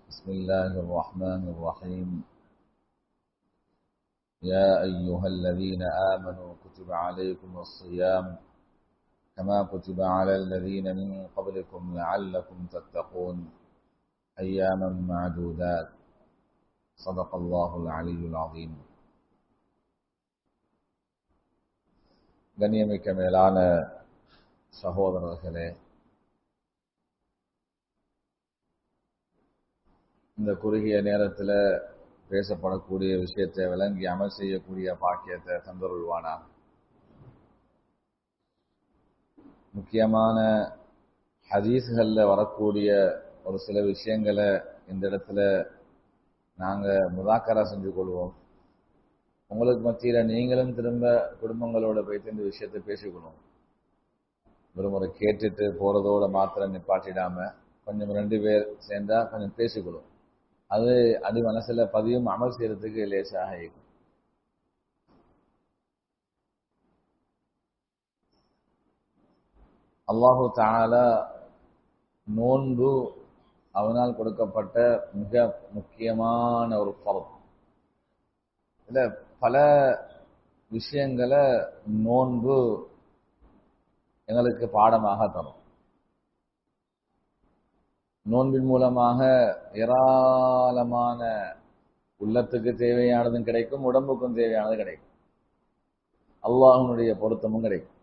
بسم الله الرحمن الرحيم. يا أيها الذين آمنوا كتب عليكم الصيام كما كتب على الذين من قبلكم لعلكم تتقون أياما معدودات. صدق الله العلي العظيم. கண்ணியமிக்க மேலான சகோதரர்களே, இந்த குறுகிய நேரத்தில் பேசப்படக்கூடிய விஷயத்தை விளங்கி அமல் செய்யக்கூடிய பாக்கியத்தை தந்தருள்வானா. முக்கியமான ஹதீஸ்களில் வரக்கூடிய ஒரு சில விஷயங்களை இந்த இடத்துல நாங்கள் முதாக்கரா செஞ்சு கொள்வோம். உங்களுக்கு மத்தியில் நீங்களும் திரும்ப குடும்பங்களோட போய்த்து இந்த விஷயத்தை பேசிக்கணும். ஒரு முறை கேட்டுட்டு போறதோட மாத்திரம் நிப்பாட்டிடாம கொஞ்சம் 2 பேர் சேர்ந்தா கொஞ்சம் பேசிக்கொள்ளும். அது அடி மனசுல பதியும், அமல் செய்யறதுக்கு லேசாக இருக்கும். அல்லாஹு தஆலா நோன்பு அவனால் கொடுக்கப்பட்ட மிக முக்கியமான ஒரு ஃபர்த். இல்ல பல விஷயங்களை நோன்பு எங்களுக்கு பாடமாக தரும். நோன்பின் மூலமாக ஏராளமான உள்ளத்துக்கு தேவையானதும் கிடைக்கும், உடம்புக்கும் தேவையானது கிடைக்கும், அல்லாஹ்வுடைய பொருத்தமும் கிடைக்கும்.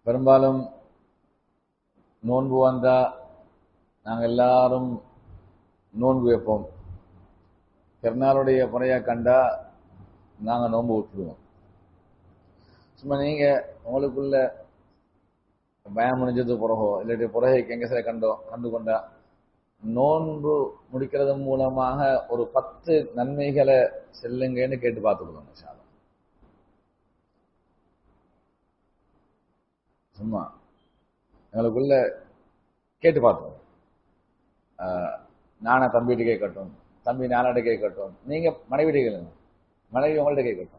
பெரும்பாலும் நோன்பு வந்தா நாங்கள் எல்லாரும் நோன்பு வைப்போம். பெருநாளுடைய முறையா கண்டா நாங்கள் நோன்பு விட்டுடுவோம். சும்மா நீங்க உங்களுக்குள்ள பயம் முடிஞ்சது பிறகோ இல்லாட்டி புறகைக்கு எங்க சில கண்டு கொண்டா நோன்பு முடிக்கிறது மூலமாக ஒரு 10 நன்மைகளை செல்லுங்கன்னு கேட்டு பார்த்துக்கணும். சும்மா எங்களுக்குள்ள கேட்டு பார்த்துக்கணும். நானா தம்பிகிட்ட கேட்கட்டும், தம்பி நானாட்ட கேட்கட்டும், நீங்க மனைவிட்ட கேளுங்க, மனைவி உங்கள்கிட்ட கேட்கட்டும்.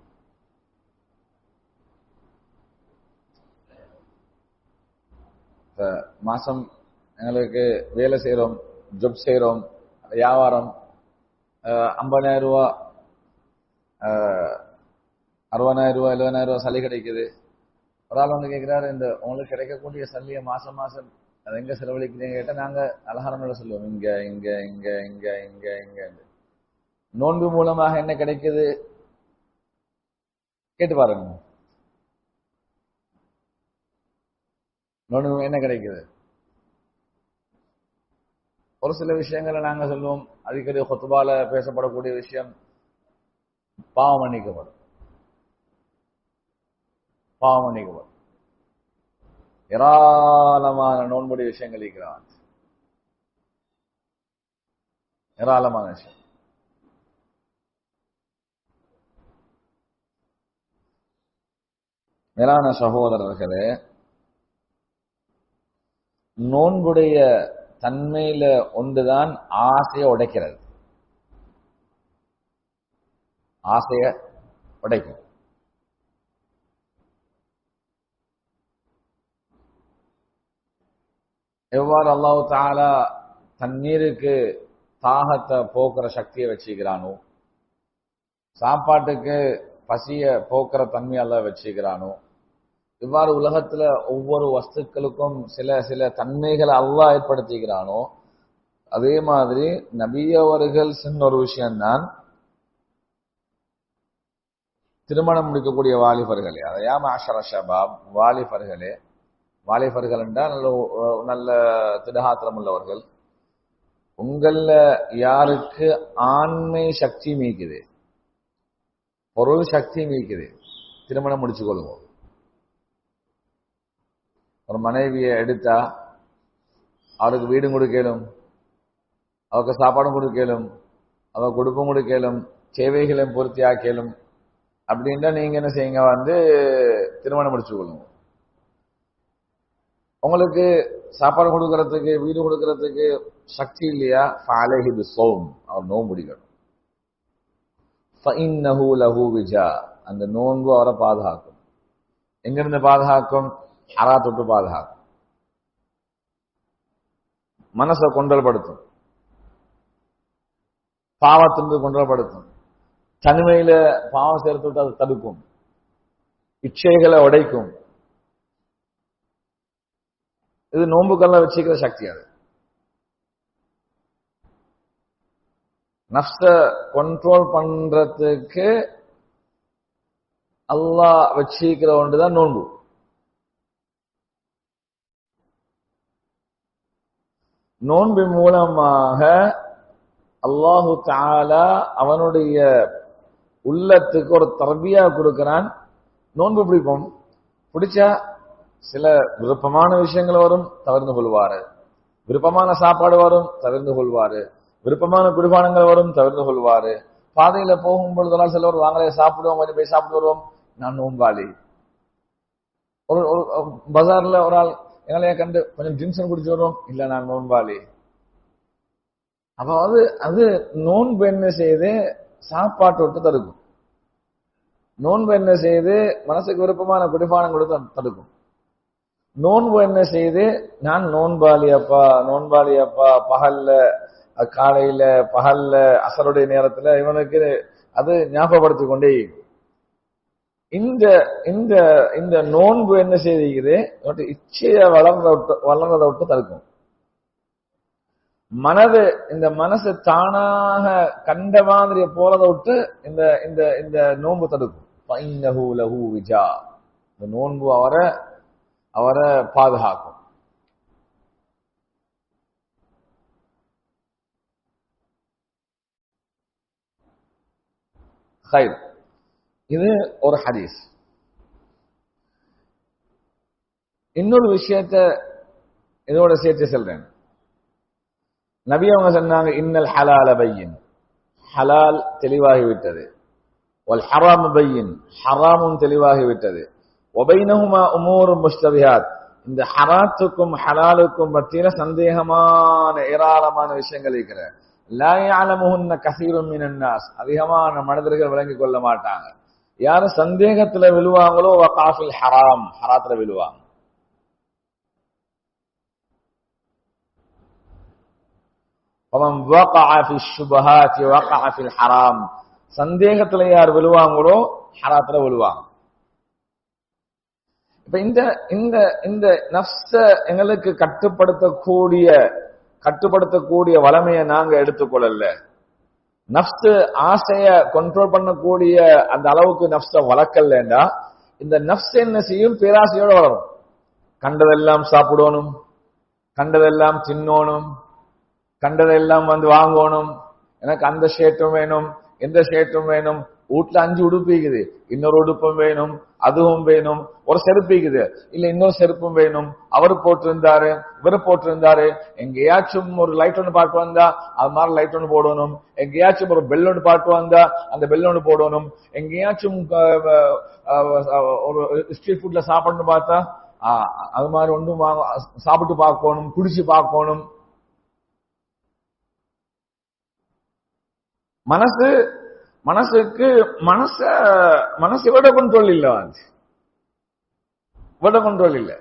மாசம் எங்களுக்கு வேலை செய்யறோம், ஜாப் செய்யறோம், வியாபாரம், 50,000 ரூபா 60,000 ரூபா 70,000 ரூபா சளி கிடைக்குது. ஒரு ஆள் வந்து கேட்கிறாரு, இந்த உங்களுக்கு கிடைக்கக்கூடிய சல்லியை மாசம் மாசம் அதை எங்க செலவழிக்கிறீங்க கேட்டா நாங்க அழகான சொல்லுவோம், இங்க இங்க இங்க இங்க இங்க இங்க. நோன்பு மூலமாக என்ன கிடைக்குது கேட்டு பாருங்க. நோன்பு என்ன கிடைக்குது? ஒரு சில விஷயங்களை நாங்க சொல்லுவோம், அடிக்கடி ஹுத்பால பேசப்படக்கூடிய விஷயம், பாவம் மன்னிக்கப்படும். பாவம் மன்னிக்கப்படும். ஏராளமான நோன்புடைய விஷயங்கள் இருக்கிறான், ஏராளமான விஷயம். மேலான சகோதரர்களே, நோன்புடைய தன்மையில ஒன்றுதான் ஆசையை உடைக்கிறது. ஆசையை உடைக்கும். எவ்வாறு அல்லாஹ் தஆலா தண்ணீருக்கு தாகத்தை போக்குற சக்தியை வச்சுக்கிறானோ, சாப்பாட்டுக்கு பசிய போக்குற தன்மை அல்லாஹ் வச்சுக்கிறானோ, இவ்வாறு உலகத்துல ஒவ்வொரு வஸ்துக்களுக்கும் சில சில தன்மைகளை அல்லாஹ் ஏற்படுத்திக்கிறானோ, அதே மாதிரி நபி அவர்கள் சொன்ன ஒரு விஷயம்தான் திருமணம் முடிக்கக்கூடிய வாலிபர்களே, அதையா மாஷர ஷபாப், வாலிபர்களே, வாலிபர்கள் என்றால் நல்ல திடகாத்திரம் உள்ளவர்கள், உங்கள யாருக்கு ஆண்மை சக்தி மீக்குது, பொருள் சக்தி மீக்குது, திருமணம் முடிச்சு கொள்ளுவோம். ஒரு மனைவியை எடுத்தா அவருக்கு வீடும் கொடுக்கலும், அவருக்கு சாப்பாடும் கொடுக்கலும், அவர் குடும்பம் கொடுக்கலும், சேவைகளையும் பூர்த்தி ஆக்கலும். அப்படின்னா நீங்க என்ன செய்யுங்க, திருமணம் முடிச்சு கொள்ளுங்க. உங்களுக்கு சாப்பாடு கொடுக்கறதுக்கு வீடு கொடுக்கறதுக்கு சக்தி இல்லையா, ஃபஅலைஹி பிஸ்ஸௌம், அவர் நோன்பு முடிக்கணும். ஃபஇன்னஹு லஹு விஜா, அந்த நோன்பு அவரை பாதுகாக்கும். எங்கிருந்து பாதுகாக்கும்? ஹராத் விட்டு பாதுகாக்கும். மனசை கொண்டல்படுத்தும், பாவத்திலிருந்து கொண்டல்படுத்தும், தனிமையில பாவம் சேர்த்து விட்டு அதை தடுக்கும், இச்சைகளை உடைக்கும். இது நோன்புக்கெல்லாம் வச்சுக்கிற சக்தி. அது நஃப்ஸ கண்ட்ரோல் பண்றதுக்கு அல்லாஹ் வச்சிருக்கிற ஒன்றுதான் நோன்பு. நோன்பின் மூலமாக அல்லாஹு தஆலா அவனுடைய உள்ளத்துக்கு ஒரு தர்பியா கொடுக்கிறான். நோன்பு பிடிப்போம், பிடிச்சா சில விருப்பமான விஷயங்கள் வரும், தவிர்த்து கொள்வாரு. விருப்பமான சாப்பாடு வரும், தவிர்த்து கொள்வாரு. விருப்பமான குடிபானங்கள் வரும், தவிர்த்து கொள்வாரு. பாதையில போகும் பொழுதெல்லாம் சிலர் வாங்கலே சாப்பிடுவோம், கொஞ்சம் போய் சாப்பிட்டு வருவோம், நான் நோன்பாளி. ஒரு பஜார்ல ஒரு ஆள் எங்களைய கண்டு கொஞ்சம் ட்ரிங்க்ஸ் குடிச்சு வருவோம், இல்ல நான் நோன்பாளி. அப்ப அது நோன்பு என்ன செய்து சாப்பாட்டு விட்டு தடுக்கும். நோன்பு என்ன செய்து மனசுக்கு விருப்பமான குடிபானம் கொடுத்து தடுக்கும். நோன்பு என்ன செய்து நான் நோன்பாளி அப்பா பகல்ல காலையில பகல்ல அசருடைய நேரத்துல இவனுக்கு அது ஞாபகப்படுத்திக் கொண்டே. இந்த இந்த இந்த நோன்பு என்ன செய்து இச்சைய வளர்றதை விட்டு தடுக்கும். இந்த மனசு தானாக கண்ட மாதிரி போறதை விட்டு இந்த இந்த இந்த நோன்பு தடுக்கும். இந்த நோன்பு அவரை பாதுகாக்கும். இது ஒரு ஹதீஸ். இன்னொரு விஷயத்த இதோட சேர்த்து சொல்றேன். நபி அவங்க சொன்னாங்க, இன்னல் ஹலால பையின், ஹலால் தெளிவாகிவிட்டது. வல் ஹராம் பையின், ஹராமும் தெளிவாகிவிட்டது. வபைனஹுமா உமூர் முஷ்தபிஹாத், இந்த ஹராத்துக்கும் ஹலாலுக்கும் மத்தியில சந்தேகமான ஏராளமான விஷயங்கள் இருக்கிற. லா யஅலமுஹுன்ன கஸீருன் மினன் நாஸ், அதிகமான மனிதர்கள் விளங்கிக் கொள்ள மாட்டாங்க. யாரு சந்தேகத்துல விழுவாங்களோ வகாஃபில் ஹராம், ஹராத்துல விழுவாங்க. ومن وقع في الشبهات وقع في الحرام, சந்தேகத்துல யார் விழுவாங்களோ ஹராத்துல விழுவாங்க. இப்ப இந்த இந்த இந்த நஃப்ஸ எங்களுக்கு கட்டுப்படுத்தக்கூடிய வளமையை நாங்க எடுத்துக்கொள்ளல. நஃப்ஸ் ஆசைய கண்ட்ரோல் பண்ணக்கூடிய அந்த அளவுக்கு நஃப்ஸ வளர்க்கலண்டா இந்த நஃப்ஸ் என்ன செய்யும், பேராசையோட வளரும். கண்டதெல்லாம் சாப்பிடணும், கண்டதெல்லாம் தின்னோணும், கண்டதெல்லாம் வாங்கணும், எனக்கு அந்த ஷர்ட்டும் வேணும், எந்த ஷர்ட்டும் வேணும். வீட்டுல 5 உடுப்பு இருக்குது, இன்னொரு உடுப்பும் வேணும், அதுவும் வேணும். ஒரு செருப்பு இருக்குது, இல்ல இன்னொரு செருப்பும் வேணும். அவரு போட்டிருந்தாரு, இவரு போட்டிருந்தாரு. எங்கேயாச்சும் ஒரு லைட் ஒன்று பாட்டு வந்தா அது மாதிரி லைட் ஒன்று போடணும். எங்கேயாச்சும் ஒரு பெல் ஒன்று பாட்டு வந்தா அந்த பெல் ஒன்று போடணும். எங்கேயாச்சும் ஒரு ஸ்ட்ரீட் ஃபுட்ல சாப்பிடணும் பார்த்தா அது மாதிரி ஒன்றும் சாப்பிட்டு பார்க்கணும், குடிச்சு பார்க்கணும். மனசுக்கு மனசு விட கண்ட்ரோல் இல்ல, விட கண்ட்ரோல் இல்ல.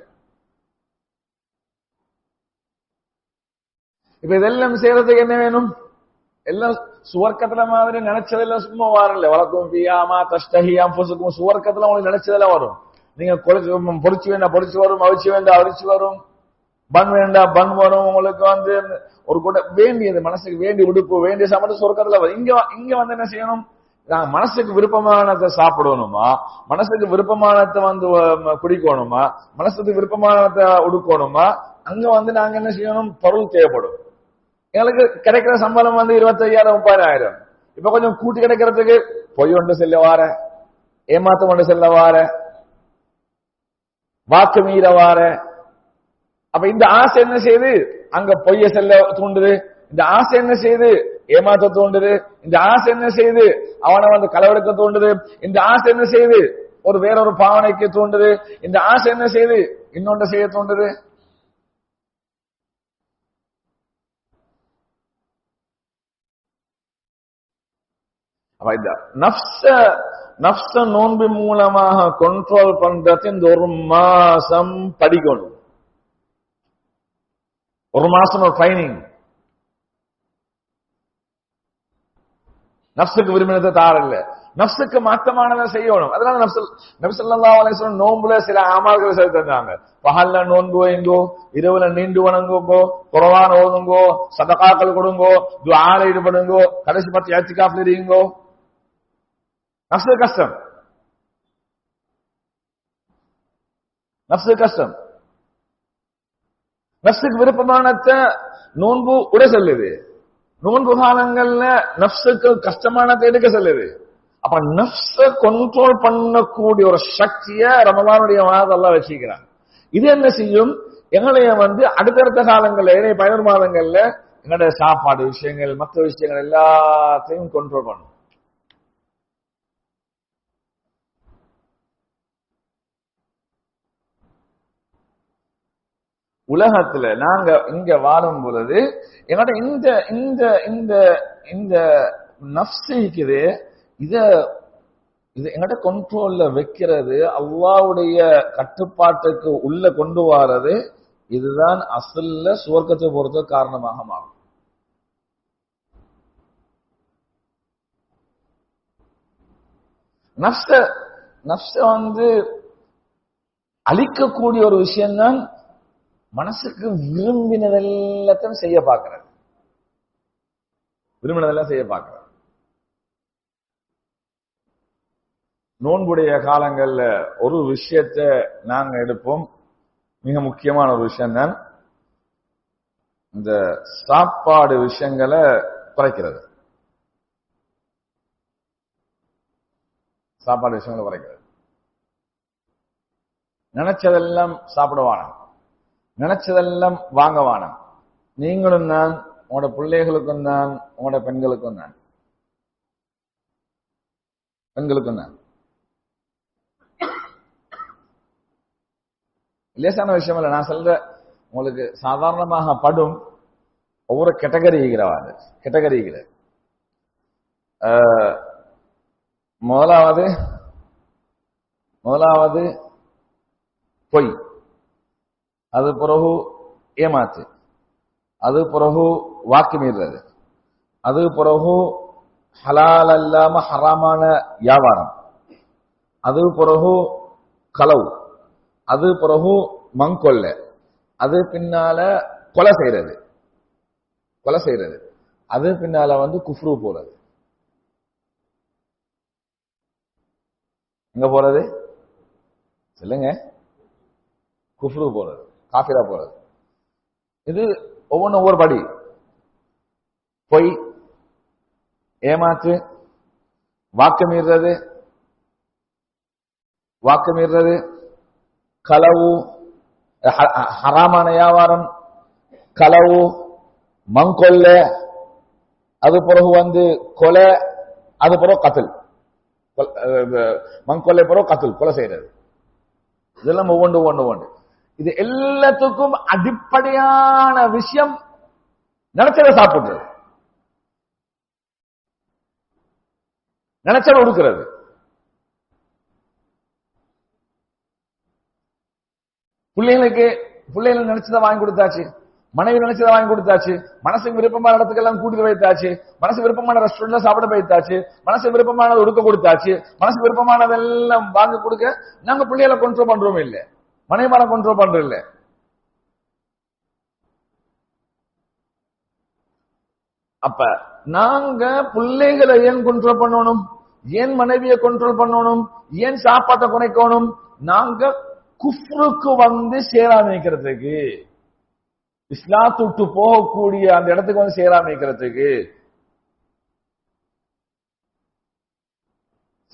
இப்ப இதெல்லாம் செய்யறதுக்கு என்ன வேணும்? எல்லாம் சுவர்க்கத்துல மாதிரி நினைச்சதெல்லாம் சும்மா வரல. வழக்கம் பியாமா தஷ்டஹியாம் புசுக்கும் சுவர்க்கத்துல உங்களுக்கு நினைச்சதெல்லாம் வரும். நீங்க பொறிச்சு வேண்டா பொறிச்சு வரும், அவிச்சு வேண்டா அவிச்சு வரும், பன் வேண்டா பன் வரும். உங்களுக்கு ஒரு கூட வேண்டியது மனசுக்கு வேண்டிய உடுப்பு வேண்டிய சாப்பாடு சொர்க்கத்துல வரும். இங்க என்ன செய்யணும்? நாங்க மனசுக்கு விருப்பமானதை சாப்பிடணுமா, மனசுக்கு விருப்பமானதை குடிக்கணுமா, மனசுக்கு விருப்பமானதை உடுக்கணுமா, அங்க நாங்க என்ன செய்யணும்? பொருள் தேவைப்படும். எங்களுக்கு கிடைக்கிற சம்பளம் 25,000 30,000. இப்ப கொஞ்சம் கூட்டி கிடைக்கிறதுக்கு பொய் ஒன்று செல்ல வார, ஏமாத்தம் ஒன்று செல்ல வார, வாக்கு மீற வார. அப்ப இந்த ஆசை என்ன செய்யுது? அங்க பொய்ய செல்ல தூண்டுது. இந்த ஆசை என்ன செய்யுது? ஏமாத்த தூண்டுது. இந்த ஆசை என்ன செய்யுது? அவனை களவெடுக்க தூண்டுது. இந்த ஆசை என்ன செய்யுது? வேறொரு பாவனைக்கு தூண்டுது. இந்த ஆசை என்ன செய்யுது? இன்னொன்று செய்ய தூண்டுது. அப்ப இந்த நஃப்ஸ நோன்பு மூலமாக கண்ட்ரோல் பண்றது இந்த ஒரு மாசம் படிக்கணும். ஒரு மாசம் ஒரு ட்ரைனிங். நப்சுக்கு விரும்பினதை தாரல்ல, நப்சுக்கு மாற்றமானதை செய்யணும். அதனால நபி ஸல்லல்லாஹு அலைஹி வஸல்லம் நோன்புல சில அமல்களை சொல்லி தந்தாங்க. பகல்ல நோன்பு வைங்கோ, இரவுல நீண்டு வணங்குங்கோ, குர்ஆன் ஓதுங்கோ, சதகாக்கள் கொடுங்கோ, துஆல ஈடுபடுங்கோ, கடைசி 10 இஅ்திகாஃப்ல இருங்கோ. நப்சு கஷ்டம், நப்சு கஷ்டம். நப்சுக்கு விருப்பமானத நோன்பு உட சொல்லுது. நோன்பு காலங்கள்ல நப்சுக்கு கஷ்டமானதை எடுக்க சொல்லுது. அப்ப நப்ச கண்ட்ரோல் பண்ணக்கூடிய ஒரு சக்திய ரமலானுடைய மாதம் அல்லாஹ் வச்சிருக்கிறான். இது என்ன செய்யும், எங்களைய அடுத்தடுத்த காலங்கள்ல 11 மாதங்கள்ல எங்களுடைய சாப்பாடு விஷயங்கள் மற்ற விஷயங்கள் எல்லாத்தையும் கண்ட்ரோல் பண்ணும். உலகத்துல நாங்க இங்க வாழும் பொழுது எங்கட இந்த இந்த இந்த இந்த நஃப்ஸ் இருக்குது, இத எங்கட கண்ட்ரோல்ல வைக்கிறது, அல்லாஹ்வுடைய கட்டுப்பாட்டுக்கு உள்ள கொண்டு வாரது, இதுதான் அசல்ல சுவர்க்கத்தை போறது காரணமாக மாறும். நஃப்ஸ அழிக்கக்கூடிய ஒரு விஷயம்தான் மனசுக்கு விரும்பினதெல்லாம் செய்ய பார்க்கிறது, விரும்பினதெல்லாம் செய்ய பார்க்கிறது. நோன்புடைய காலங்கள்ல ஒரு விஷயத்தை நாங்க எடுப்போம், மிக முக்கியமான ஒரு விஷயம் தான் இந்த சாப்பாடு விஷயங்களை குறைக்கிறது. சாப்பாடு விஷயங்களை குறைக்கிறது. நினைச்சதெல்லாம் சாப்பிடுவானா, நினைச்சதெல்லாம் வாங்கவானா. நீங்களும் தான், உங்களோட பிள்ளைகளுக்கும் தான், உங்களோட பெண்களுக்கும் தான், பெண்களுக்கும் தான். லேசான விஷயம் இல்ல. நான் சொல்ற உங்களுக்கு சாதாரணமாக படும் ஒவ்வொரு கேட்டகரிங்கிறவாது கேட்டகரிங்கிற. முதலாவது பொய், அது பிறகு ஏமாத்து, அது பிறகு வாக்கு மீறது, அது பிறகு ஹலால் அல்லாம ஹராமான வியாபாரம், அது பிறகு களவு, அது பிறகு மங்கொல்ல, அது பின்னால கொலை செய்யறது, அது பின்னால குஃப்ரு போறது. எங்க போறது சொல்லுங்க? குஃப்ரு போறது, காஃபிரா போறது. இது ஒவ்வொரு படி. பொய், ஏமாற்று, வாக்கு மீறது, களவு, ஹராமான வியாபாரம், களவு, மங்கொல்ல, அது பிறகு கொலை, அது பிறகு கத்தல், மங்கொல்லை பிறகு கத்தல், கொலை செய்யறது. இதெல்லாம் ஒவ்வொன்று. இது எல்லாத்துக்கும் அடிப்படையான விஷயம் நினைச்சதை சாப்பிடுறது, நினைச்சதை ஒடுக்கிறது. பிள்ளைகளுக்கு நினைச்சதை வாங்கி கொடுத்தாச்சு, மனைவி நினைச்சதை வாங்கி கொடுத்தாச்சு, மனசுக்கு விருப்பமான இடத்துக்கெல்லாம் கூட்டிட்டு வைத்தாச்சு, மனசு விருப்பமான ரெஸ்டாரண்ட்ல சாப்பிட வைத்தாச்சு, மனசு விருப்பமானது ஒடுக்க கொடுத்தாச்சு, மனசு விருப்பமானதெல்லாம் வாங்கி கொடுக்க நாங்க பிள்ளைகளை கண்ட்ரோல் பண்றோம் இல்ல, மனைவிமார கண்ட்ரோல் பண்றோம் இல்ல. அப்ப நாங்க பிள்ளைகளை ஏன் கண்ட்ரோல் பண்ணணும், ஏன் மனைவியை கண்ட்ரோல் பண்ணணும், ஏன் சாப்பாட்டை குறைக்கணும்? நாங்க குஃப்ருக்கு சேராமிக்கிறதுக்கு, இஸ்லாத்துட்டு போகக்கூடிய அந்த இடத்துக்கு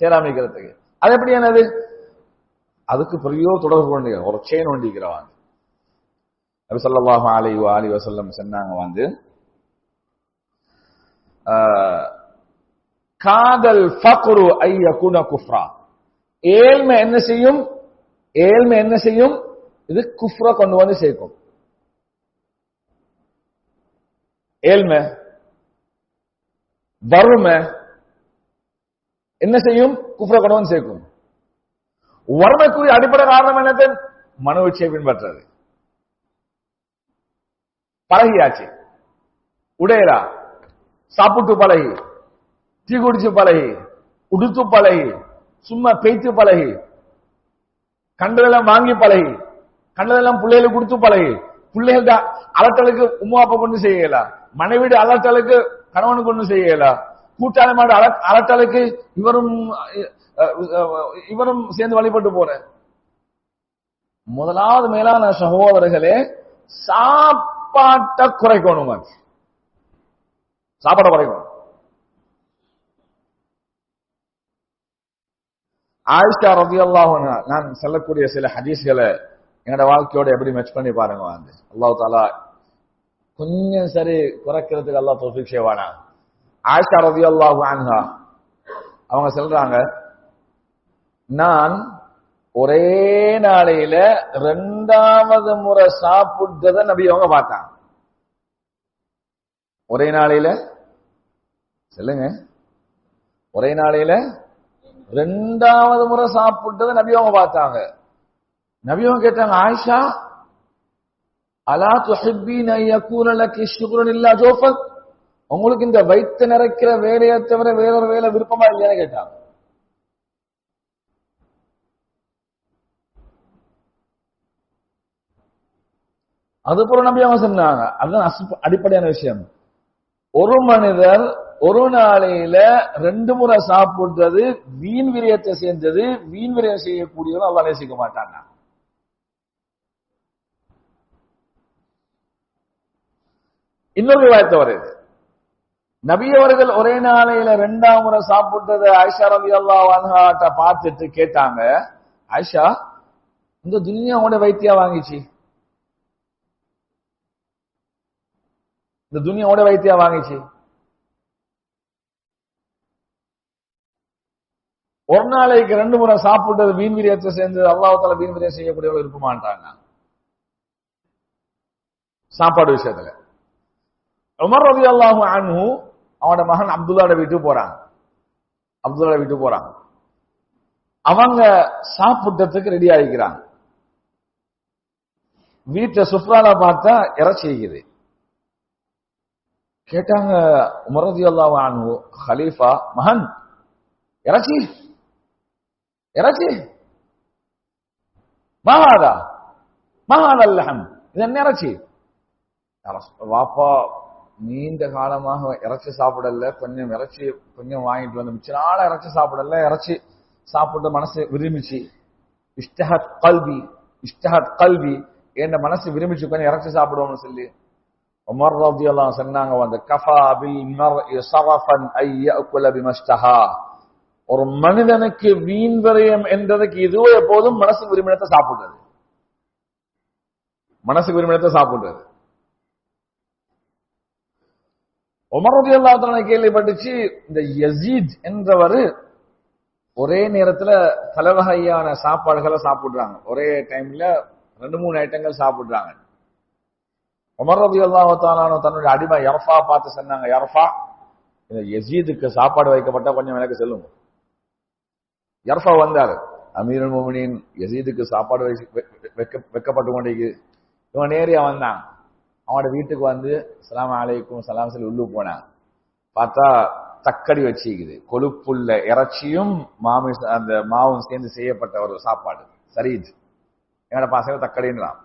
சேராமிக்கிறதுக்கு. அது எப்படி என்னது? அதுக்கு பெரிய தொடர்பு கொண்டு ஒரு செயின் ஒண்டிக்கிறவாங்க. நபி ஸல்லல்லாஹு அலைஹி வஸல்லம் சொன்னாங்க, காதல் ஃபக்ரு ஐயகுன குஃப்ரா. ஏழ்மை என்ன செய்யும்? இது குஃப்ர கொண்டு சேர்க்கும். ஏழ்மை, வறுமை என்ன செய்யும்? குஃப்ர கொண்டு சேர்க்கும். வறுமைக்குரிய அடிப்படை காரணம் என்னது? மனோச்சை பின்பற்றது. பழகியாச்சு. உடையலா, சாப்பிட்டு பழகி, டீ குடிச்சு பழகி, உடுத்து பழகி, சும்மா பெய்த்து பழகி, கண்டதெல்லாம் வாங்கி பழகி, கண்டதெல்லாம் பிள்ளைகளுக்கு கொடுத்து பழகி, பிள்ளைகள் அலட்டலுக்கு உமா அப்பா கொண்டு செய்யல, மனைவிட அலட்டலுக்கு கணவனுக்கு கொண்டு செய்யல, கூட்டாளி மாடு அலட்டலுக்கு இவரும் சேர்ந்து வழிபட்டு போற. முதலாவது மேலான சகோதரர்களே, சாப்பாட்டை குறைக்கணும். சாப்பாட்டை குறைக்கணும். ஆயிஷா ரலியல்லாஹு அன்ஹா, நான் சொல்லக்கூடிய சில ஹதீஸ்களை என்னோட வாழ்க்கையோட எப்படி மேட்ச் பண்ணி பாருங்க. அல்லாஹ் தஆலா கொஞ்சம் சரி குறைக்கிறதுக்கு அல்லாஹ் தௌஃபீக் செய்வானா. ஆயிஷா ரலியல்லாஹு அன்ஹா அவங்க சொல்றாங்க, நான் ஒரே நாளையில 2வது முறை சாப்பிட்டத நபி அவங்க பார்த்தாங்க. ஒரே நாளையில சொல்லுங்க, ஒரே நாளையில 2வது முறை சாப்பிட்டத நபி அவங்க பார்த்தாங்க. நபி அவங்க கேட்டாங்க, ஆயிஷா அலா துஹிப்பீன யகூன லகி ஷுக்ருன் இல்லா ஜௌஃபக், உங்களுக்கு இந்த வயிற்று நிறைக்கிற வேலையை தவிர வேறொரு வேலை விருப்பமா இல்லையான்னு கேட்டாங்க. அதுபோல நபி அவங்க சொன்னாங்க, அதுதான் அடிப்படையான விஷயம். ஒரு மனிதர் ஒரு நாளையில 2 முறை சாப்பிடுறது வீண் விரயத்தை சேர்ந்தது. வீண் விரயம் செய்யக்கூடியவர்கள் அல்லாஹ் நேசிக்க மாட்டாங்க. இன்னொரு ரிவாயத் வருது, நபி அவர்கள் ஒரே நாளையில 2ஆம் முறை சாப்பிட்டதை ஆயிஷா ரலியல்லாஹு அன்ஹாட்ட பார்த்துட்டு கேட்டாங்க, ஆயிஷா இந்த துன்யாவோட வைத்தியா வாங்கிச்சு, இந்த துன்யாவோட வைத்தியா வாங்கிச்சு, ஒரு நாளைக்கு 2 முறை சாப்பிட்டது வீண் விரயத்தை சேர்ந்து அல்லாஹ் தஆலா வீண் விரயம் செய்யக்கூடியவர்கள் இருக்க மாட்டாங்க சாப்பாடு விஷயத்துல. உமர் ரலியல்லாஹு அன்ஹு அவனோட மகன் அப்துல்லாஹ் வீட்டுக்கு போறாங்க. அப்துல்லாஹ் வீட்டுக்கு போறாங்க. அவங்க சாப்பிட்டதுக்கு ரெடி ஆகிக்கிறாங்க. வீட்டை சுஃப்ரால பார்த்தா இறைச்சி இருக்குது. கேட்டாங்க உமர் ரலியல்லாஹு அன்ஹு, கலீஃபா மகன், இறைச்சி இறைச்சி மகாதா மகாதல்லஹம், இது என்ன இறைச்சி? வாப்பா நீண்ட காலமாக இறைச்சி சாப்பிடல, கொஞ்சம் இறைச்சி கொஞ்சம் வாங்கிட்டு வந்து மிச்ச நாள இறைச்சி சாப்பிடல, இறைச்சி சாப்பிட்டு மனசு விரும்பிச்சு, இஷ்டஹத் கல்வி என் மனசு விரும்பிச்சு கொஞ்சம் இறைச்சி சாப்பிடுவோம்னு சொல்லி உமர் ரலியல்லாஹு அன்ஹு சொன்னாங்க, வந்து கஃபா பில் மர்இ ஸரஃபன் ஐ யஅகுல பிமஸ்தஹா, ஒரு மனிதனுக்கு வீண் விரயம் என்றதுக்கு இதுவே எப்போதும் மனசு விரும்பினத்தை சாப்பிடுறது, மனசுக்கு விரும்பினத்தை சாப்பிடுறது. உமர் ரலியல்லாஹு அன்ஹு கேள்விப்பட்டுச்சு, இந்த யஸீத் என்றவர் ஒரே நேரத்துல பல வகையான சாப்பாடுகளை சாப்பிடுறாங்க, ஒரே டைம்ல 2-3 ஐட்டங்கள் சாப்பிடுறாங்க. உமர் ரலியல்லாஹு தஆலா தன்னுடைய அடிமை யர்ஃபா பார்த்து சொன்னாங்க, யர்ஃபா இந்த யஸீதுக்கு சாப்பாடு வைக்கப்பட்ட கொஞ்சம் எனக்கு சொல்லுங்க. யர்ஃபா வந்தாரு, அமீருல் முஃமினீன் யஸீதுக்கு சாப்பாடு வைக்கப்பட்டு கொண்டிருக்கு. இவன் நேரியா வந்தான், அவனோட வீட்டுக்கு வந்து அஸ்ஸலாமு அலைக்கும் சலாம் சொல்லி உள்ளு போனான். பார்த்தா தக்கடி வச்சிக்குது, கொழுப்புள்ள இறைச்சியும் அந்த மாவும் சேர்ந்து செய்யப்பட்ட ஒரு சாப்பாடு, சரீஜ், என்னோட பாசையில தக்கடின்றான்.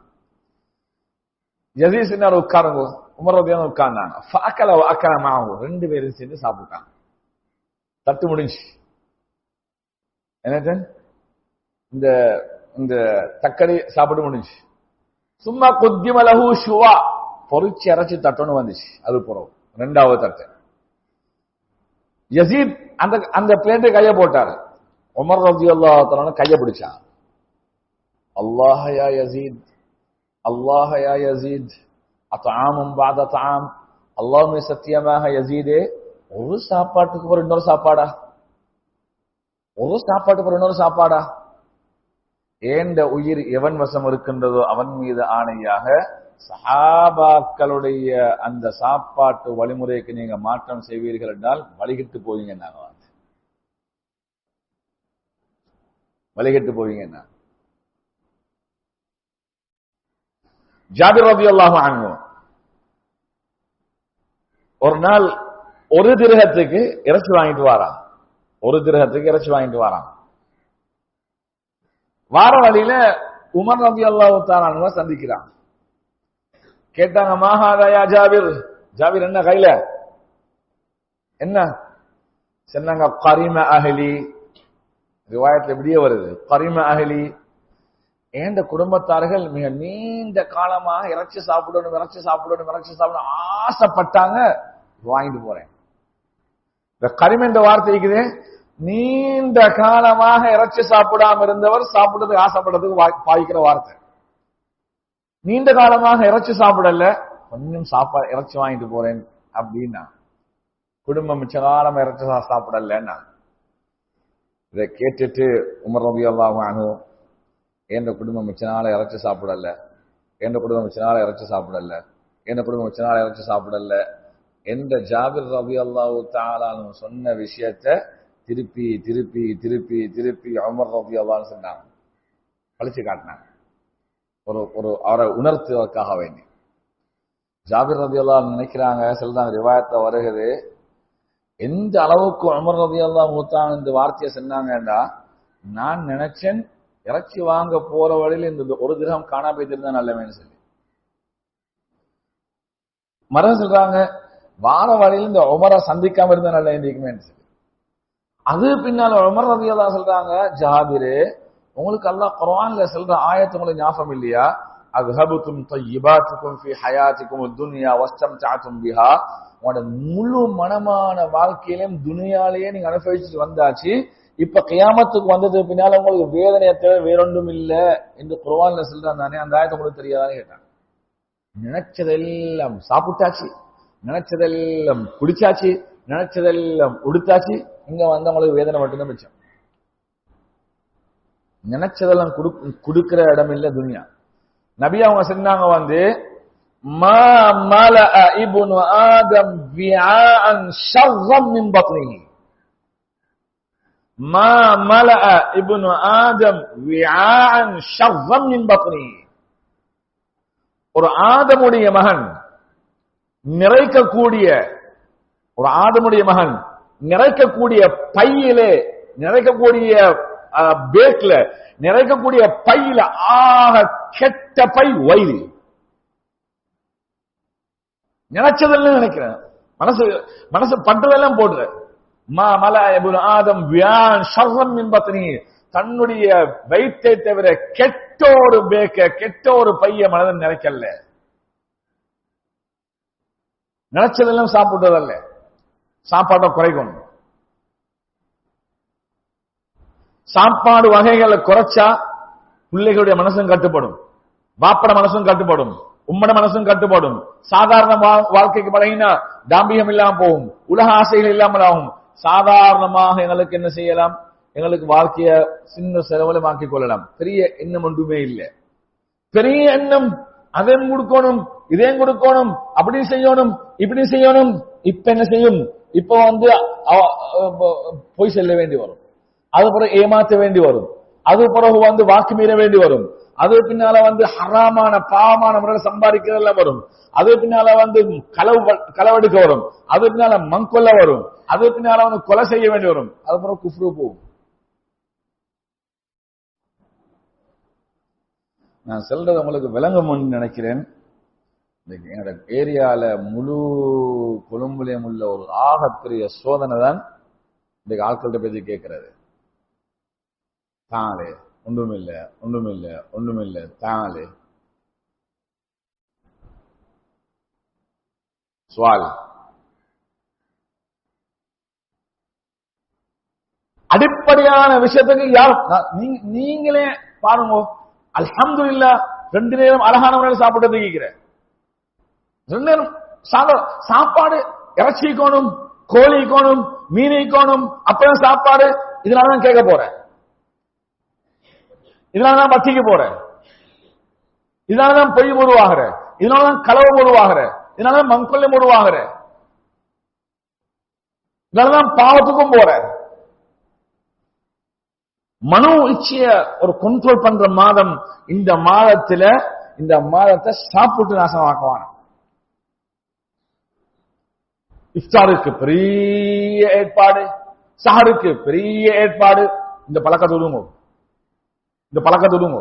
யஸீத் சின்ன உட்காருங்க, உமர் ரலியல்லாஹு அன்ஹு உட்கார்ந்தாங்க. ஃபஅகல வஅகல மஅஹு, 2 பேரும் சேர்ந்து சாப்பிட்டாங்க. தட்டு முடிஞ்சு என்ன இந்த இந்த தக்கடி சாப்பிட்டு முடிஞ்சு. சும்மா குத்திம லஹு ஷுவா, பொரிச்சு இறைச்சி தட்டுன்னு வந்துச்சு. அது போறோம் 2வது தட்டு. யஸீத் அந்த பிளேட்டை கைய போட்டாரு. உமர் ரலியல்லாஹு தஆலா கைய பிடிச்சான். அல்லாஹ் யா யஸீத், அல்லாஹ் யா யஸீத், அத்ஆமும் பஅத தஆம், அல்லாஹ்வே சத்தியமாக யஸீதே, ஒரு சாப்பாட்டுக்கு ஒரு இன்னொரு சாப்பாடா, ஒரு சாப்பாட்டுக்கு ஒரு இன்னொரு சாப்பாடா, ஏண்ட உயிர் எவன் வசம் இருக்கின்றதோ அவன் மீது ஆணையாக சஹாபாக்களுடைய அந்த சாப்பாட்டு வழிமுறைக்கு நீங்க மாற்றம் செய்வீர்கள் என்றால் வழிகிட்டு போவீங்க. வழிகிட்டு போவீங்க. ஜாபிர் ரலியல்லாஹு அன்ஹு ஒரு நாள் ஒரு திரகத்துக்கு இறைச்சி வாங்கிட்டு வாரான். ஒரு திரகத்துக்கு இறைச்சி வாங்கிட்டு வாரான். வார வழியில உமர் ரலியல்லாஹு தஆலா சந்திக்கிறான். கேட்டாங்க, மாஹாதா ஜாபிர், ஜாபிர் என்ன கையில என்ன சொன்னாங்க? கரிம அஹ்லி. ரிவாயத்துல இப்படியே வருது, கரிம அஹ்லி. எந்த குடும்பத்தார்கள் மிக நீண்ட காலமாக இறைச்சி சாப்பிடணும் இறைச்சி சாப்பிடணும் இறைச்சி சாப்பிடணும் ஆசைப்பட்டாங்க, வாங்கிட்டு போறேன். இந்த கரிம் என்ற வார்த்தை இருக்குது, நீண்ட காலமாக இறைச்சி சாப்பிடாம இருந்தவர் சாப்பிடுறதுக்கு ஆசைப்படுறதுக்கு பாய்க்கிற வார்த்தை. நீண்ட காலமாக இறைச்சி சாப்பிடல, கொஞ்சம் இறைச்சி வாங்கிட்டு போறேன் அப்படின்னா, குடும்பம் மிச்ச காலம் இறைச்சி சாப்பிடலன்னா. இதை கேட்டுட்டு உமர் ரலியல்லாஹு அன்ஹு, எந்த குடும்பம் மிச்ச நாள இறைச்சி சாப்பிடல, எந்த குடும்பம் மிச்ச நாள இறைச்சி சாப்பிடல, எந்த குடும்பம் மிச்ச நாள இறைச்சி சாப்பிடல என்ற ஜாபிர் ரலியல்லாஹு தஆலா சொன்ன விஷயத்தை திருப்பி திருப்பி திருப்பி திருப்பி உமர் ரலியல்லாஹு அன்ஹு சொன்னாங்க, பழிச்சு காட்டினாங்க. ஒரு அவரை உணர்த்துவதற்காக வேண்டி. ஜாபிர் ரலியல்லாஹு அன்ஹு நினைக்கிறாங்க, சொல்றாங்க, ரிவாயத்துல வருகிறது, எந்த அளவுக்கு உமர் ரலியல்லாஹு தஆலா இந்த வார்த்தையை சொன்னாங்கன்னா, நான் நினைச்சேன் இறைச்சி வாங்க போற வழியில் இந்த ஒரு திரகம் காணா போயிருந்தா நல்லவேன்னு சொல்லி. மரம் சொல்றாங்க, வார வழியில் இந்த உமரை சந்திக்காம இருந்தா நல்ல இருக்குமே சொல்லி. அது பின்னால உமர் ரலியல்லாஹு சொல்றாங்க, ஜாபிரே, உங்களுக்கு அல்லாஹ் குர்ஆன்ல சொல்ற ஆயத்து உங்களுக்கு ஞாபகம் இல்லையா? அஸ்ஹபுதும் தய்யிபாத்துக்கும் ஃபீ ஹயாத்திக்கும் துன்யா வஸ்தம்தஅதும் பிஹா. உங்களோட முழு மனமான வாழ்க்கையிலும் துனியாலேயே நீங்க அனுபவிச்சுட்டு வந்தாச்சு, இப்ப கியாமத்துக்கு வந்தது பின்னால உங்களுக்கு வேதனையை தவிர வேறொன்றும் இல்ல என்று குர்ஆன்ல சொல்றான் தானே, அந்த ஆயத்தை உங்களுக்கு தெரியாதான்னு கேட்டாங்க. நினைச்சதெல்லாம் சாப்பிட்டாச்சு, நினைச்சதெல்லாம் குடிச்சாச்சு, நினைச்சதெல்லாம் உடுத்தாச்சு, இங்க வந்தவங்களுக்கு வேதனை மட்டும்தான் மிச்சம். நினைச்சதெல்லாம் கொடுக்கிற இடம் இல்ல துனியா. நபி அவங்க சொன்னாங்க வந்து, மா மலஅ இப்னு ஆதம் விஆஅன் ஷர்ரம் மின் பத்னிஹி. மா மலஅ இப்னு ஆதம் விஆஅன் ஷர்ரம் மின் பத்னிஹி. ஒரு ஆதமுடைய மகன் நிறைக்கக்கூடிய, ஒரு ஆதமுடைய மகன் நிறைக்கக்கூடிய பையிலே, நிறைக்கக்கூடிய பேக்ல, நிறைக்கக்கூடிய பையில ஆக கெட்ட பை வயிறு. நினைச்சதெல்லாம் நினைக்கிறேன், மனசு பண்றதெல்லாம் போடுற. மா மலஅ இப்னு ஆதம் விஆஅன் ஷர்ரம் மின் பத்னிஹி. தன்னுடைய வயிற்றை தவிர கெட்ட ஒரு பேக்க, கெட்ட ஒரு பைய மனதில் நினைக்கல. நினைச்சதெல்லாம் சாப்பிடுறதல்ல, சாப்பாட்டை குறைக்கணும். சாப்பாடு வகைகளை குறைச்சா பிள்ளைகளுடைய மனசும் கட்டுப்படும், வாப்பட மனசும் கட்டுப்படும், உம்மட மனசும் கட்டுப்படும். சாதாரண வாழ்க்கைக்கு பழகினா தாம்பியம் இல்லாம போகும், உலக ஆசைகள் இல்லாமல் ஆகும். சாதாரணமாக எங்களுக்கு என்ன செய்யலாம்? எங்களுக்கு வாழ்க்கைய சின்ன செலவலமாக்கிக் கொள்ளலாம். பெரிய எண்ணம் ஒன்றுமே இல்லை. பெரிய எண்ணம், அதையும் கொடுக்கணும், இதையும் கொடுக்கணும், அப்படி செய்யணும், இப்படி செய்யணும். இப்ப என்ன செய்யும்? இப்ப வந்து போய் செல்ல வேண்டி வரும், அது பிறகு ஏமாற்ற வேண்டி வரும், அது பிறகு வந்து வாக்கு மீற வேண்டி வரும், அது பின்னால வந்து ஹராமான பாவமான முறையில் சம்பாதிக்கிறதெல்லாம் வரும், அது பின்னால வந்து களவெடுக்க வரும், அது பின்னால மங்கொல்ல வரும், அது பின்னால வந்து கொலை செய்ய வேண்டி வரும், அது பிறகு குஃப்ரு போகும். நான் சொல்றது உங்களுக்கு விளங்கும்னு நினைக்கிறேன். என்னோட ஏரியால முழு கொழும்புலையும் உள்ள ஒரு ஆகப்பெரிய சோதனை தான் இன்றைக்கு ஆட்கள்கிட்ட பத்தி கேட்கிறது. தாளே ஒன்றுமில்ல, ஒன்றுமில்ல, ஒன்றுமில்ல, தாளே சுவால். அடிப்படையான விஷயத்துக்கு யார் நீங்களே பாருங்க. அல்ஹம்துலில்லாஹ் 2 நேரம் அழகான முறையில் சாப்பிட்டு இருக்கிறேன். 2 நேரம் சாப்பாடு, இறைச்சி கோணும், கோழி கோணும், மீனை கோணும், அப்புறம் சாப்பாடு. இதனாலதான் கேட்க போறேன், இதனாலதான் பட்டிக்கு போறேன், இதனாலதான் பொய் உருவாகிறேன், இதனாலதான் களவு உருவாகிறேன், இதனாலதான் மங்கொல்லம் உருவாகிறேன், இதனாலதான் பாவத்துக்கும் போறேன். மனோ இச்சைய ஒரு கண்ட்ரோல் பண்ற மாதம் இந்த மாதத்துல, இந்த மாதத்தை சாப்பிட்டு நாசமாக்குவான். இஃப்தாருக்கு பெரிய ஏற்பாடு, சஹருக்கு பெரிய ஏற்பாடு. இந்த பழக்கத்தை விடுங்க.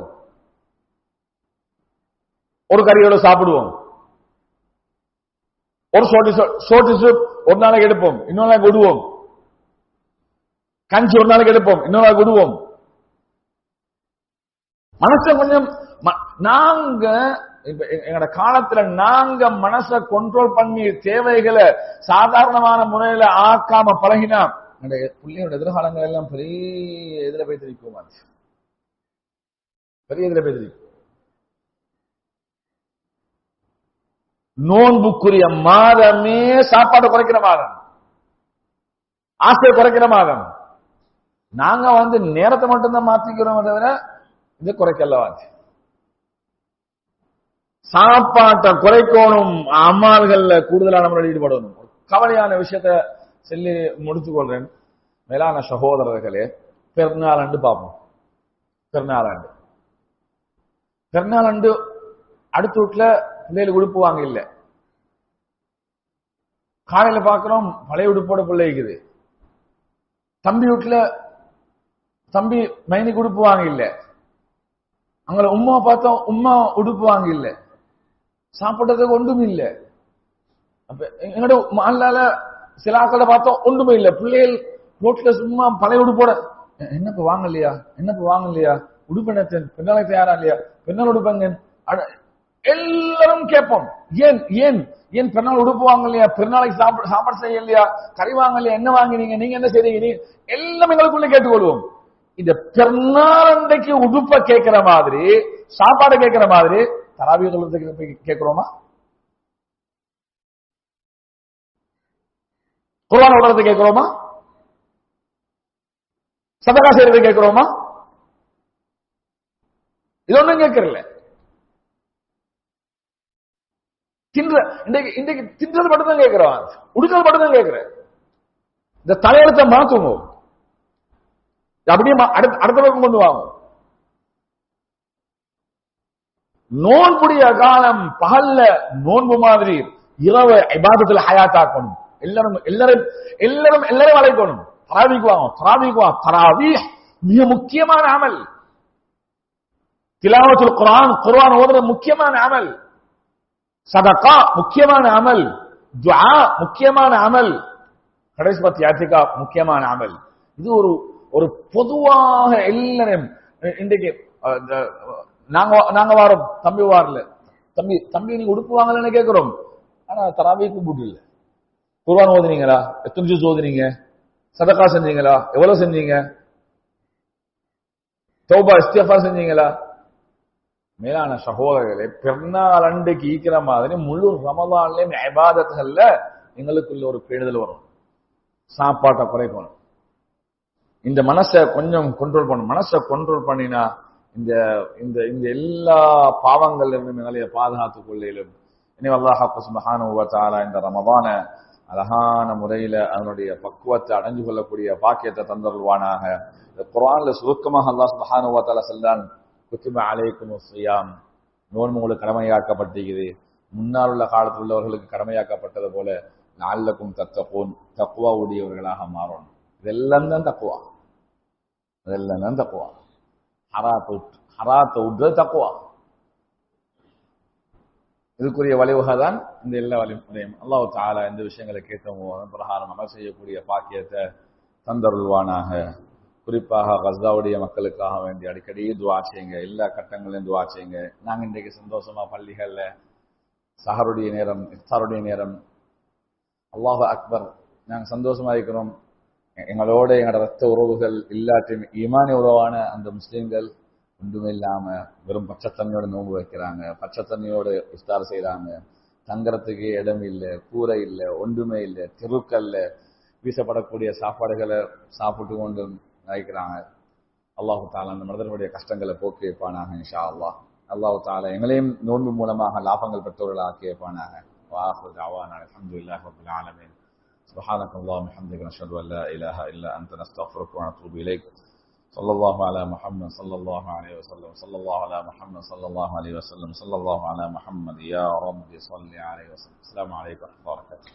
ஒரு கறியோட சாப்பிடுவோம், ஒரு சோட்டிஸ் ஒரு நாளைக்கு எடுப்போம், இன்னொரு நாளைக்கு விடுவோம். கஞ்சி ஒரு நாளைக்கு எடுப்போம், இன்னொரு நாளைக்கு விடுவோம். மனச கொஞ்சம் நாங்க இப்ப எங்கட காலத்துல நாங்க மனசை கண்ட்ரோல் பண்ணி தேவைகளை சாதாரணமான முறையில ஆக்காம பழகினா பிள்ளையோட எதிர்காலங்கள் எல்லாம் பெரிய எதிர போய் தெரிவிக்கும். நோன்புக்குரிய மாதமே சாப்பாடு குறைக்கிற மாதம், ஆசையை குறைக்கிற மாதம். நாங்க நேரத்தை மட்டும்தான் மாத்திக்கிறோம் தவிர இது குறைக்கல. சாப்பாட்டை குறைக்கணும், அமல்கள்ல கூடுதலான முறையில் ஈடுபடணும். கவலையான விஷயத்தை சொல்லி முடித்துக் கொள்றேன். மேலான சகோதரர்களே, பெருநாளண்டு பார்ப்போம். பெருநாளண்டு அடுத்த வீட்டுல பிள்ளைகளுக்கு உடுப்பு வாங்க இல்ல. காலையில பாக்குறோம் பழைய உடுப்போட பிள்ளை இருக்குது. தம்பி வீட்டுல தம்பி மைனிக்கு உடுப்பு வாங்க இல்ல. அங்க உம்மா பார்த்தோம், உம்மா உடுப்பு வாங்க இல்ல. சாப்பிட்டதுக்கு ஒன்றும் இல்ல. அப்ப எங்கட மாலால சில ஆக்களை பார்த்தோம் ஒன்றுமே இல்ல. பிள்ளைகள் ரோட்ல சும்மா பழைய உடுப்போட என்னப்ப வாங்கலையா உடுப்பு என்ன பெண்ணாலை தயாரா இல்லையா, பெண்ணால் உடுப்பாங்க. எல்லாரும் கேட்போம், ஏன் பெண்ணால் உடுப்பு வாங்கலையா, பெருநாளைக்கு சாப்பாடு செய்ய இல்லையா, கறி வாங்கலையா, என்ன வாங்கினீங்க, நீங்க என்ன செய்றீங்க, எல்லாம் எங்களுக்குள்ள கேட்டுக்கொள்வோம். இந்த பெருநாளண்டைக்கு உடுப்ப கேட்கிற மாதிரி, சாப்பாடு கேட்கிற மாதிரி தராவிய தொழுறதுக்கு கேட்கிறோமா? குர்ஆன் ஓதுறது கேட்கிறோமா? சதகா செய்யறது கேட்கிறோமா? இது ஒண்ணும் கேட்கறல. இன்றைக்கு தின்றது மட்டும்தான் கேட்கிறோம், உடுக்கிறது மட்டும்தான் கேட்கிறேன். இந்த தலையெழுத்தை மாத்துவோம், அப்படியே அடுத்த பக்கம் கொண்டு வாங்க. நோன்புடைய காலம் பகல்ல நோன்பு மாதிரி, இரவு இபாதத்துல ஹயாத்தாக்கணும். எல்லாரும் அழைக்கணும். தராவீஹ் மிக முக்கியமான அமல். திலாவத்துல் குர்ஆன் ஓதுறது முக்கியமான அமல். சதகா முக்கியமான அமல். துஆ முக்கியமான அமல். கடைசி பத்தி இஅ்திகாஃப் முக்கியமான அமல். இது ஒரு பொதுவாக எல்லாரும் இன்றைக்கு நாங்க வாரோம், தம்பி வாரல, தம்பி நீங்க உடுப்பு வாங்கலன்னு கேட்கிறோம். ஆனா தராவீஹ் கூப்பிட்டு இல்ல. குர்ஆன் ஓதுனீங்களா, எத்தனை ஜுஸ் ஓதுனீங்க, சதகா செஞ்சீங்களா, எவ்வளவு செஞ்சீங்க, தௌபா இஸ்திக்ஃபார் செஞ்சீங்களா? மேலான சகோதரர்களே, பெருநாள் அன்றைக்கு ஈக்கிற மாதிரி முழு ரமலான்லயும் இபாதத்துகள்ல எங்களுக்குள்ள ஒரு பேணுதல் வரும். சாப்பாட்டை குறைக்கணும். இந்த மனசை கொஞ்சம் கண்ட்ரோல் பண்ணணும். மனசை கண்ட்ரோல் பண்ணினா இந்த இந்த இந்த எல்லா பாவங்கள்ல இருந்து எங்களைய பாதுகாத்துக் கொள்ளையிலும். எனவே அல்லாஹ் சுப்ஹானஹு வ தஆலா இந்த ரமலான அழகான முறையில அதனுடைய பக்குவத்தை அடைஞ்சு கொள்ளக்கூடிய பாக்கியத்தை தந்தருள்வானாக. இந்த குர்ஆன்ல சுருக்கமாக அல்லாஹ் சுப்ஹானஹு வ தஆலா சொல்றான், குத்திப அலைக்குமுஸ் ஸியாம், நோன்பு உங்களுக்கு கடமையாக்கப்பட்டிருக்குது. முன்னால் உள்ள காலத்தில் உள்ளவர்களுக்கு கடமையாக்கப்பட்டது போல லஅல்லக்கும் தத்தகூன், தக்வா உடையவர்களாக மாறணும். இதெல்லாம் தான் தக்வா. ஹராத்தை விடுறது தக்வா. இதுக்குரிய வழிவகை தான் இந்த எல்லா வழிமுறையும். அல்லாஹ் தஆலா இந்த விஷயங்களை கேட்டோமோ அதன் பிரகாரம் அமல் செய்யக்கூடிய பாக்கியத்தை தந்தருள்வானாக. குறிப்பாக கஸ்ஸாவுடைய மக்களுக்காக வேண்டி அடிக்கடி துஆ செய்யுங்க. எல்லா கட்டங்களிலும் துஆ செய்யுங்க. நாங்க இன்றைக்கு சந்தோஷமா பள்ளிகள்ல சஹருடைய நேரம், இஃப்தாருடைய நேரம், அல்லாஹு அக்பர், நாங்க சந்தோஷமா இருக்கிறோம். எங்களோட எங்களோட ரத்த உறவுகள் இல்லாட்டியும் ஈமானி உறவான அந்த முஸ்லீம்கள் ஒன்றுமே இல்லாம வெறும் பச்சைத்தண்ணியோட நோன்பு வைக்கிறாங்க, பச்சைத்தண்ணியோட இஃப்தார் செய்யறாங்க. தங்கறதுக்கு இடம் இல்லை, கூரை இல்லை, ஒன்றுமே இல்லை, தெருக்கல்ல வீசப்படக்கூடிய சாப்பாடுகளை சாப்பிட்டு கொண்டு நினைக்கிறாங்க. அல்லாஹு தஆலா அந்த மனிதர்களுடைய கஷ்டங்களை போக்கி வைப்பானாக இன்ஷா அல்லாஹ். அல்லாஹு தஆலா எங்களையும் நோன்பு மூலமாக லாபங்கள் பெற்றவர்கள் ஆக்கி வைப்பானாக. வஆஹிரு தஅவானா அல்ஹம்துலில்லாஹி ரப்பில் ஆலமீன். سبحانك اللهم وبحمدك نشهد ان لا اله الا انت نستغفرك ونتوب اليك. صلى الله على محمد صلى الله عليه وسلم. صلى الله على محمد صلى الله عليه وسلم. صلى الله على محمد. يا رب صل عليه وسلم. السلام عليكم ورحمه الله وبركاته.